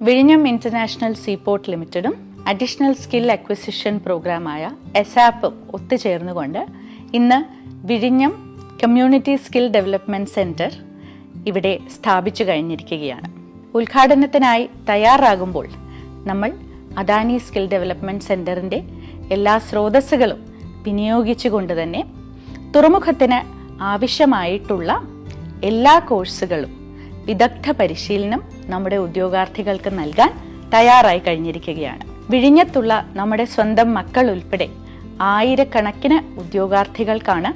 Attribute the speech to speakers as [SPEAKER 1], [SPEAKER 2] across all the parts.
[SPEAKER 1] വിഴിഞ്ഞം international seaport ലിമിറ്റഡും additional skill acquisition പ്രോഗ്രാമായ എസാപ്പും ഒത്തുചേർന്നുകൊണ്ട് ഇന്ന് വിഴിഞ്ഞം കമ്മ്യൂണിറ്റി സ്കിൽ ഡെവലപ്മെന്റ് സെന്റർ ഇവിടെ സ്ഥാപിച്ചു കഴിഞ്ഞിരിക്കുകയാണ്. ഉദ്ഘാടനത്തിനായി തയ്യാറാകുമ്പോൾ നമ്മൾ അദാനി സ്കിൽ ഡെവലപ്മെന്റ് സെന്ററിന്റെ എല്ലാ സ്രോതസ്സുകളും വിനിയോഗിച്ചുകൊണ്ട് തന്നെ തുറമുഖത്തിന് ആവശ്യമായിട്ടുള്ള എല്ലാ കോഴ്സുകളും വിദഗ്ധ പരിശീലനം നമ്മുടെ ഉദ്യോഗാർത്ഥികൾക്ക് നൽകാൻ തയ്യാറായി കഴിഞ്ഞിരിക്കുകയാണ്. വിഴിഞ്ഞത്തുള്ള നമ്മുടെ സ്വന്തം മക്കൾ ഉൾപ്പെടെ ആയിരക്കണക്കിന് ഉദ്യോഗാർത്ഥികൾക്കാണ്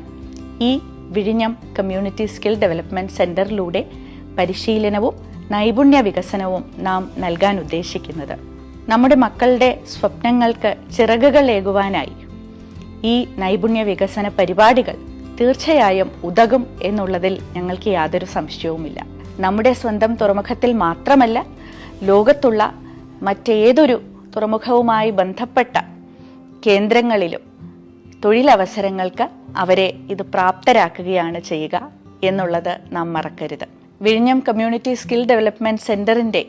[SPEAKER 1] ഈ വിഴിഞ്ഞം കമ്മ്യൂണിറ്റി സ്കിൽ ഡെവലപ്മെന്റ് സെന്ററിലൂടെ പരിശീലനവും നൈപുണ്യ വികസനവും നാം നൽകാൻ ഉദ്ദേശിക്കുന്നത്. നമ്മുടെ മക്കളുടെ സ്വപ്നങ്ങൾക്ക് ചിറകുകളേകുവാനായി ഈ നൈപുണ്യ വികസന പരിപാടികൾ തീർച്ചയായും ഉതകും എന്നുള്ളതിൽ ഞങ്ങൾക്ക് യാതൊരു സംശയവുമില്ല. നമ്മുടെ സ്വന്തം തുറമുഖത്തിൽ മാത്രമല്ല, ലോകത്തുള്ള മറ്റേതൊരു തുറമുഖവുമായി ബന്ധപ്പെട്ട കേന്ദ്രങ്ങളിലും തൊഴിലവസരങ്ങൾക്ക് അവരെ ഇത് പ്രാപ്തരാക്കുകയാണ് ചെയ്യുക എന്നുള്ളത് നാം മറക്കരുത്. വിഴിഞ്ഞം കമ്മ്യൂണിറ്റി സ്കിൽ ഡെവലപ്മെന്റ് സെന്ററിന്റെ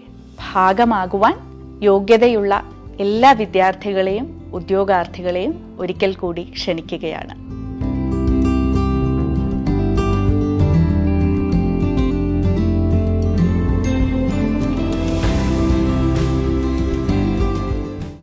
[SPEAKER 1] ഭാഗമാകുവാൻ യോഗ്യതയുള്ള എല്ലാ വിദ്യാർത്ഥികളെയും ഉദ്യോഗാർത്ഥികളെയും ഒരിക്കൽ കൂടി ക്ഷണിക്കുകയാണ്.